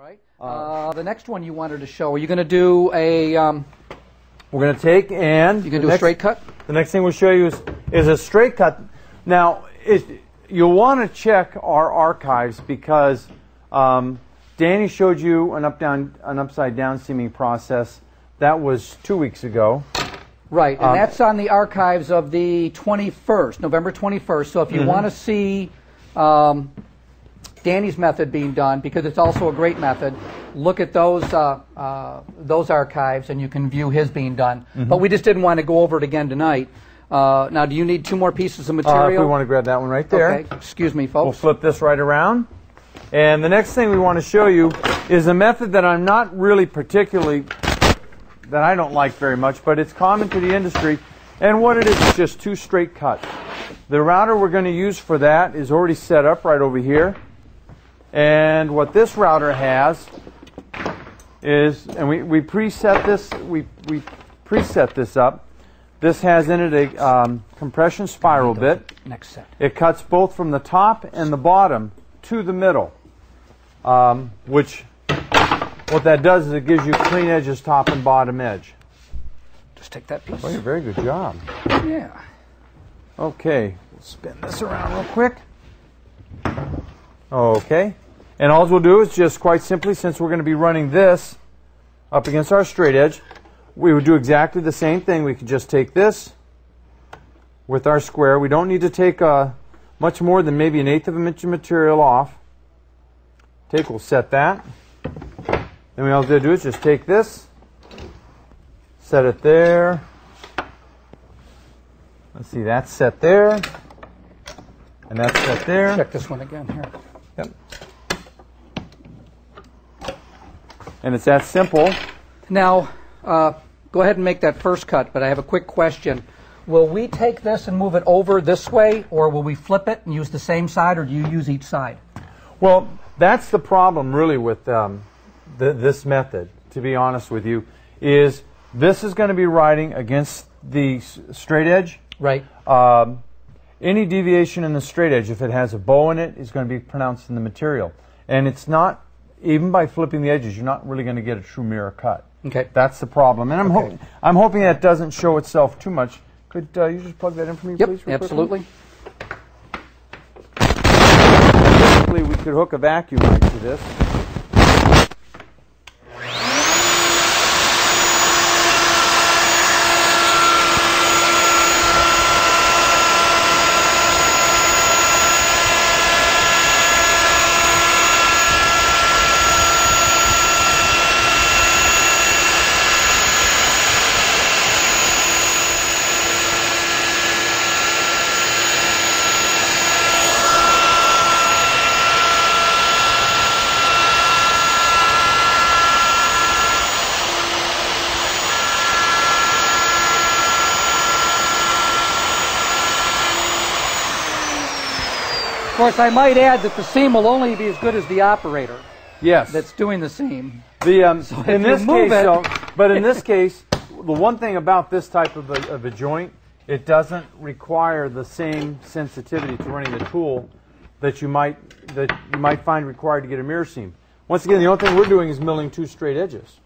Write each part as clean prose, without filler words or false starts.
right. The next one you wanted to show, are you going to do a... we're going to take and... You're going to do a straight cut? The next thing we'll show you is a straight cut. Now, you'll want to check our archives because Danny showed you an upside down seaming process. That was 2 weeks ago. Right, and that's on the archives of the 21st, November 21st. So if you want to see Danny's method being done, because it's also a great method, look at those archives and you can view his being done. But we just didn't want to go over it again tonight. Now, do you need 2 more pieces of material? If we want to grab that one right there. Okay, excuse me, folks. We'll flip this right around. And the next thing we want to show you is a method that I'm not really particularly, that I don't like very much, but it's common to the industry. And what it is just 2 straight cuts. The router we're going to use for that is already set up right over here. And what this router has is, and we preset this, we preset this up. This has in it a compression spiral bit. Next set. It cuts both from the top and the bottom to the middle, which what that does is it gives you clean edges, top and bottom edge. Just take that piece. Oh, very good job. Yeah. Okay, we'll spin this around real quick. Okay, and all we'll do is just quite simply, since we're going to be running this up against our straight edge, we would do exactly the same thing. We could just take this with our square. We don't need to take much more than maybe 1/8 of an inch of material off. We'll set that. Then we all have to do is just take this, set it there. Let's see, that's set there. And that's set there. Check this one again here. Yep. And it's that simple. Now, go ahead and make that first cut, but I have a quick question. Will we take this and move it over this way, or will we flip it and use the same side, or do you use each side? Well, that's the problem really with this method, to be honest with you, is this is going to be riding against the straight edge. Right. Any deviation in the straight edge, if it has a bow in it, is going to be pronounced in the material. And it's not, even by flipping the edges, you're not really going to get a true mirror cut. Okay. That's the problem. And I'm hoping that doesn't show itself too much. Could you just plug that in for me, please? Yep, absolutely. Basically, we could hook a vacuum right to this. Of course, I might add that the seam will only be as good as the operator. Yes. That's doing the seam. So in this case, but in this case, the one thing about this type of a joint, it doesn't require the same sensitivity to running the tool that you might find required to get a mirror seam. Once again, the only thing we're doing is milling 2 straight edges.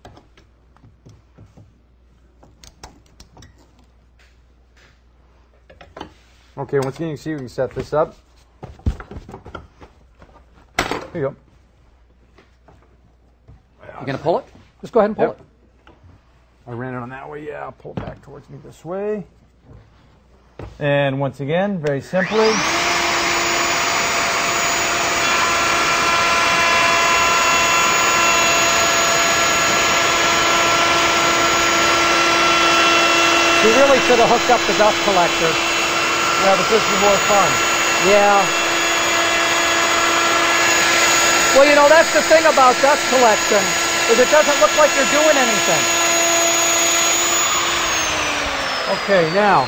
Okay, once again, you can see we can set this up. There you go. You going to pull it? Just go ahead and pull it. I ran it on that way. Yeah, I'll pull it back towards me this way. And once again, very simply. You really should have hooked up the dust collector. Yeah, but this is more fun. Yeah. Well, you know, that's the thing about dust collection, is it doesn't look like you're doing anything. Okay, now.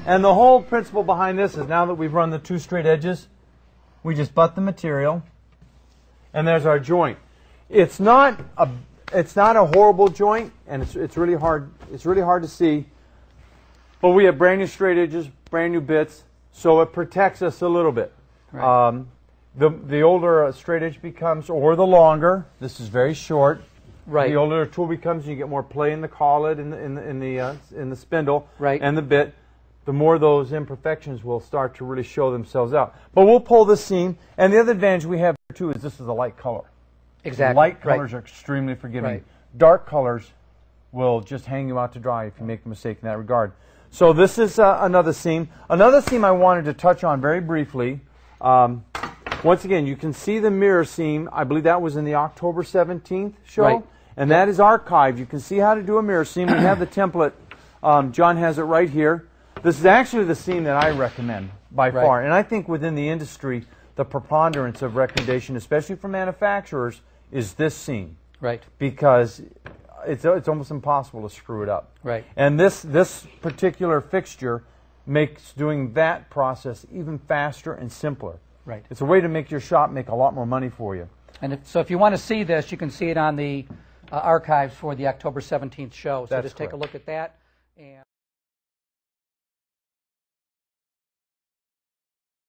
And the whole principle behind this is now that we've run the 2 straight edges, we just butt the material, and there's our joint. It's not a horrible joint, and it's really hard to see. But we have brand new straight edges, brand new bits, so it protects us a little bit. Right. The older a straight edge becomes, or the longer, this is very short. Right. The older a tool becomes, you get more play in the collet, in the spindle, Right. and the bit. The more those imperfections will start to really show themselves out. But we'll pull this seam, and the other advantage we have here too is this is a light color. Exactly. Light colors Right. are extremely forgiving. Right. Dark colors will just hang you out to dry if you make a mistake in that regard. So this is another seam. Another seam I wanted to touch on very briefly. Once again, you can see the mirror seam. I believe that was in the October 17th show. Right. And that is archived. You can see how to do a mirror seam. We have the template. John has it right here. This is actually the seam that I recommend by Right. far. And I think within the industry, the preponderance of recommendation, especially for manufacturers, is this seam. Right. Because it's almost impossible to screw it up. Right. And this particular fixture makes doing that process even faster and simpler. Right. It's a way to make your shop make a lot more money for you. And so if you want to see this, you can see it on the archives for the October 17th show. So That's just take a correct. look at that. And